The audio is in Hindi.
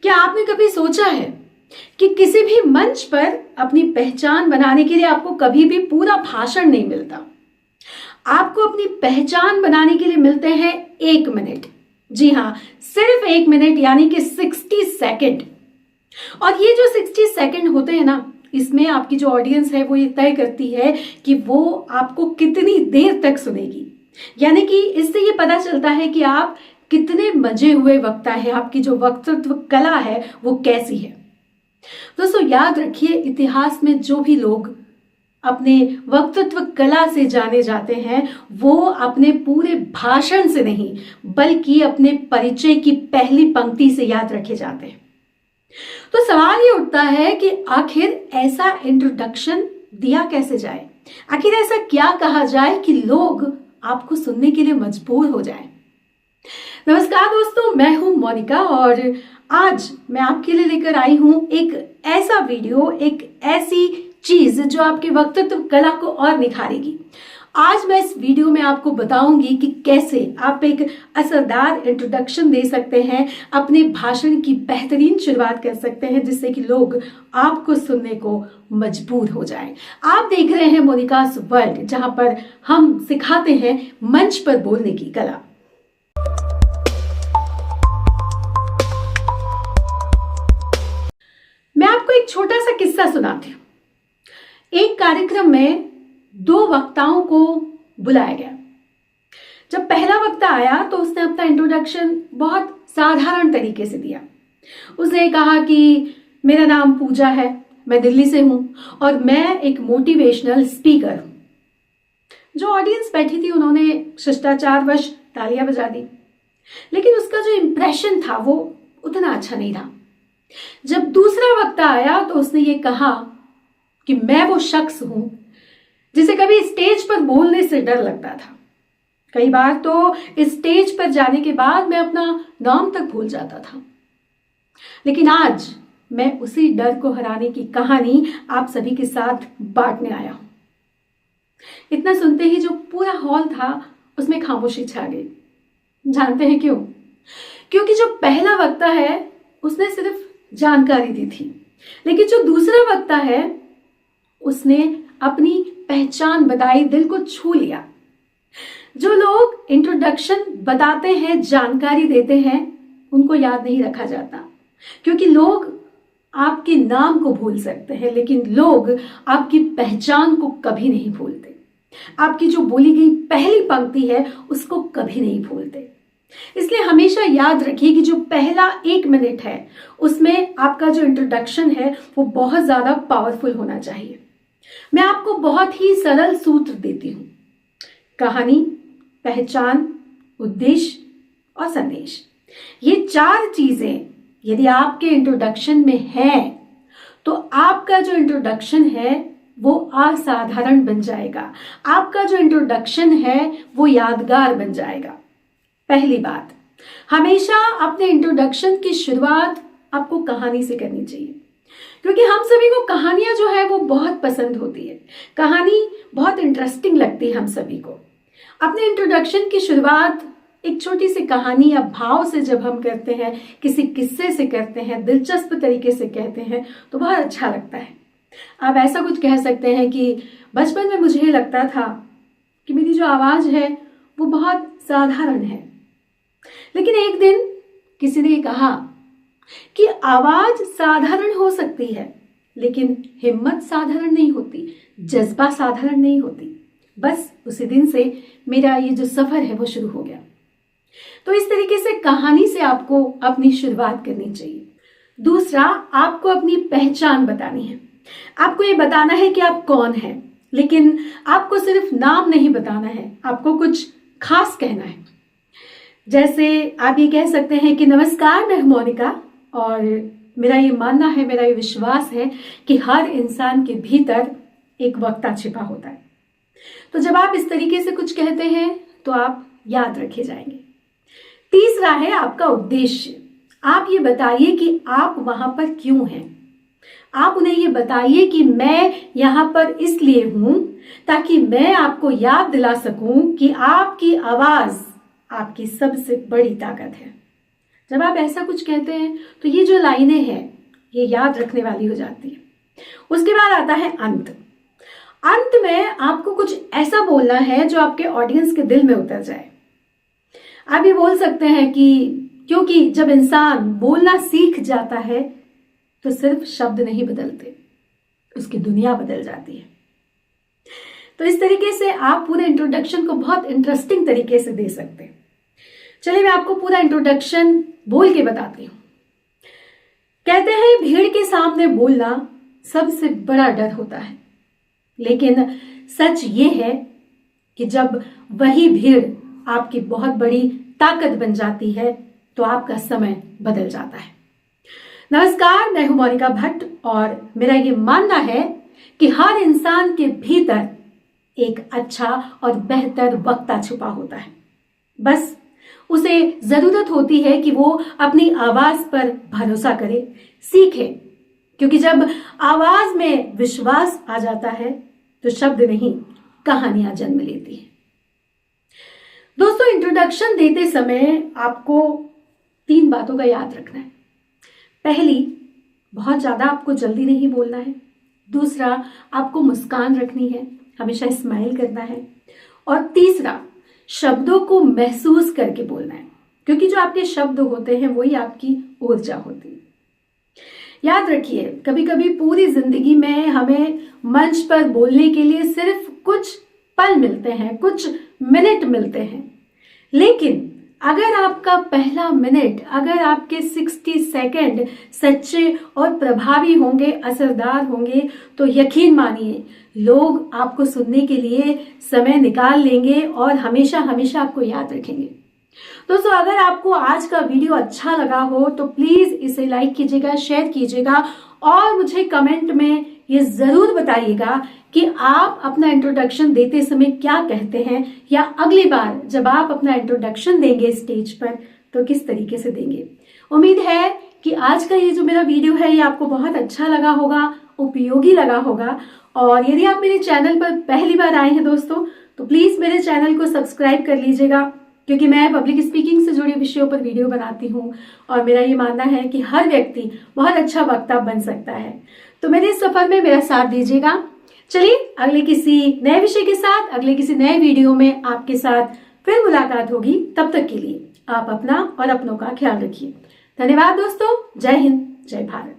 क्या आपने कभी सोचा है कि किसी भी मंच पर अपनी पहचान बनाने के लिए आपको कभी भी पूरा भाषण नहीं मिलता। आपको अपनी पहचान बनाने के लिए मिलते हैं 1 मिनट। जी हाँ, सिर्फ 1 मिनट, यानी कि 60 सेकेंड। और ये जो 60 सेकेंड होते हैं ना, इसमें आपकी जो ऑडियंस है वो ये तय करती है कि वो आपको कितनी देर तक सुनेगी। यानी कि इससे ये पता चलता है कि आप कितने मजे हुए वक्ता है, आपकी जो वक्तृत्व कला है वो कैसी है। दोस्तों याद रखिए, इतिहास में जो भी लोग अपने वक्तृत्व कला से जाने जाते हैं वो अपने पूरे भाषण से नहीं बल्कि अपने परिचय की पहली पंक्ति से याद रखे जाते हैं। तो सवाल ये उठता है कि आखिर ऐसा इंट्रोडक्शन दिया कैसे जाए, आखिर ऐसा क्या कहा जाए कि लोग आपको सुनने के लिए मजबूर हो जाएं। नमस्कार दोस्तों, मैं हूं मोनिका और आज मैं आपके लिए लेकर आई हूं एक ऐसा वीडियो, एक ऐसी चीज जो आपके वक्तृत्व कला को और निखारेगी। आज मैं इस वीडियो में आपको बताऊंगी कि कैसे आप एक असरदार इंट्रोडक्शन दे सकते हैं, अपने भाषण की बेहतरीन शुरुआत कर सकते हैं जिससे कि लोग आपको सुनने को मजबूर हो जाएं। आप देख रहे हैं मोनिकास वर्ल्ड, जहां पर हम सिखाते हैं मंच पर बोलने की कला। मैं आपको एक छोटा सा किस्सा सुनाती हूँ। एक कार्यक्रम में 2 वक्ताओं को बुलाया गया। जब पहला वक्ता आया तो उसने अपना इंट्रोडक्शन बहुत साधारण तरीके से दिया। उसने कहा कि मेरा नाम पूजा है, मैं दिल्ली से हूं और मैं एक मोटिवेशनल स्पीकर हूं। जो ऑडियंस बैठी थी उन्होंने शिष्टाचारवश तालियां बजा दी, लेकिन उसका जो इंप्रेशन था वो उतना अच्छा नहीं था। जब दूसरा वक्ता आया तो उसने ये कहा कि मैं वो शख्स हूं जिसे कभी स्टेज पर बोलने से डर लगता था। कई बार तो स्टेज पर जाने के बाद मैं अपना नाम तक भूल जाता था, लेकिन आज मैं उसी डर को हराने की कहानी आप सभी के साथ बांटने आया हूं। इतना सुनते ही जो पूरा हॉल था उसमें खामोशी छा गई। जानते हैं क्यों? क्योंकि जो पहला वक्ता है उसने सिर्फ जानकारी दी थी, लेकिन जो दूसरा वक्ता है उसने अपनी पहचान बताई, दिल को छू लिया। जो लोग इंट्रोडक्शन बताते हैं, जानकारी देते हैं, उनको याद नहीं रखा जाता, क्योंकि लोग आपके नाम को भूल सकते हैं लेकिन लोग आपकी पहचान को कभी नहीं भूलते। आपकी जो बोली गई पहली पंक्ति है उसको कभी नहीं भूलते। इसलिए हमेशा याद रखिए कि जो पहला 1 मिनट है उसमें आपका जो इंट्रोडक्शन है वो बहुत ज्यादा पावरफुल होना चाहिए। मैं आपको बहुत ही सरल सूत्र देती हूं। कहानी, पहचान, उद्देश्य और संदेश, ये 4 चीजें यदि आपके इंट्रोडक्शन में है तो आपका जो इंट्रोडक्शन है वो असाधारण बन जाएगा। आपका जो इंट्रोडक्शन है वो यादगार बन जाएगा। पहली बात, हमेशा अपने इंट्रोडक्शन की शुरुआत आपको कहानी से करनी चाहिए, क्योंकि हम सभी को कहानियां जो है वो बहुत पसंद होती है। कहानी बहुत इंटरेस्टिंग लगती है हम सभी को। अपने इंट्रोडक्शन की शुरुआत एक छोटी सी कहानी या भाव से जब हम करते हैं, किसी किस्से से करते हैं, दिलचस्प तरीके से कहते हैं तो बहुत अच्छा लगता है। आप ऐसा कुछ कह सकते हैं कि बचपन में मुझे लगता था कि मेरी जो आवाज है वो बहुत साधारण है, लेकिन एक दिन किसी ने कहा कि आवाज साधारण हो सकती है लेकिन हिम्मत साधारण नहीं होती, जज्बा साधारण नहीं होती। बस उसी दिन से मेरा ये जो सफर है वो शुरू हो गया। तो इस तरीके से कहानी से आपको अपनी शुरुआत करनी चाहिए। दूसरा, आपको अपनी पहचान बतानी है। आपको ये बताना है कि आप कौन हैं, लेकिन आपको सिर्फ नाम नहीं बताना है, आपको कुछ खास कहना है। जैसे आप ये कह सकते हैं कि नमस्कार, मैं हूं मोनिका और मेरा ये मानना है, मेरा ये विश्वास है कि हर इंसान के भीतर एक वक्ता छिपा होता है। तो जब आप इस तरीके से कुछ कहते हैं तो आप याद रखे जाएंगे। तीसरा है आपका उद्देश्य। आप ये बताइए कि आप वहां पर क्यों हैं। आप उन्हें ये बताइए कि मैं यहां पर इसलिए हूं ताकि मैं आपको याद दिला सकूं कि आपकी आवाज आपकी सबसे बड़ी ताकत है। जब आप ऐसा कुछ कहते हैं तो ये जो लाइनें हैं ये याद रखने वाली हो जाती है। उसके बाद आता है अंत। अंत में आपको कुछ ऐसा बोलना है जो आपके ऑडियंस के दिल में उतर जाए। आप ये बोल सकते हैं कि क्योंकि जब इंसान बोलना सीख जाता है तो सिर्फ शब्द नहीं बदलते, उसकी दुनिया बदल जाती है। तो इस तरीके से आप पूरे इंट्रोडक्शन को बहुत इंटरेस्टिंग तरीके से दे सकते हैं। चलिए मैं आपको पूरा इंट्रोडक्शन बोल के बताती हूँ। कहते हैं भीड़ के सामने बोलना सबसे बड़ा डर होता है, लेकिन सच ये है कि जब वही भीड़ आपकी बहुत बड़ी ताकत बन जाती है तो आपका समय बदल जाता है। नमस्कार, मैं हूं मोनिका भट्ट और मेरा ये मानना है कि हर इंसान के भीतर एक अच्छा और बेहतर वक्ता छुपा होता है। बस उसे जरूरत होती है कि वो अपनी आवाज पर भरोसा करे, सीखे, क्योंकि जब आवाज में विश्वास आ जाता है तो शब्द नहीं, कहानियां जन्म लेती हैं। दोस्तों, इंट्रोडक्शन देते समय आपको 3 बातों का याद रखना है। पहली, बहुत ज्यादा आपको जल्दी नहीं बोलना है। दूसरा, आपको मुस्कान रखनी है, हमेशा स्माइल करना है। और तीसरा, शब्दों को महसूस करके बोलना है, क्योंकि जो आपके शब्द होते हैं वही आपकी ऊर्जा होती है। याद रखिए, कभी कभी पूरी जिंदगी में हमें मंच पर बोलने के लिए सिर्फ कुछ पल मिलते हैं, कुछ मिनट मिलते हैं, लेकिन अगर आपका पहला मिनट, अगर आपके 60 सेकंड सच्चे और प्रभावी होंगे, असरदार होंगे, तो यकीन मानिए लोग आपको सुनने के लिए समय निकाल लेंगे और हमेशा हमेशा आपको याद रखेंगे। दोस्तों, अगर आपको आज का वीडियो अच्छा लगा हो तो प्लीज इसे लाइक कीजिएगा, शेयर कीजिएगा और मुझे कमेंट में ये जरूर बताइएगा कि आप अपना इंट्रोडक्शन देते समय क्या कहते हैं, या अगली बार जब आप अपना इंट्रोडक्शन देंगे स्टेज पर तो किस तरीके से देंगे। उम्मीद है कि आज का ये जो मेरा वीडियो है ये आपको बहुत अच्छा लगा होगा, उपयोगी लगा होगा। और यदि आप मेरे चैनल पर पहली बार आए हैं दोस्तों, तो प्लीज मेरे चैनल को सब्सक्राइब कर लीजिएगा, क्योंकि मैं पब्लिक स्पीकिंग से जुड़े विषयों पर वीडियो बनाती हूँ और मेरा ये मानना है कि हर व्यक्ति बहुत अच्छा वक्ता बन सकता है। तो मेरे इस सफर में मेरा साथ दीजिएगा। चलिए अगले किसी नए विषय के साथ, अगले किसी नए वीडियो में आपके साथ फिर मुलाकात होगी। तब तक के लिए आप अपना और अपनों का ख्याल रखिए। धन्यवाद दोस्तों। जय हिंद, जय भारत।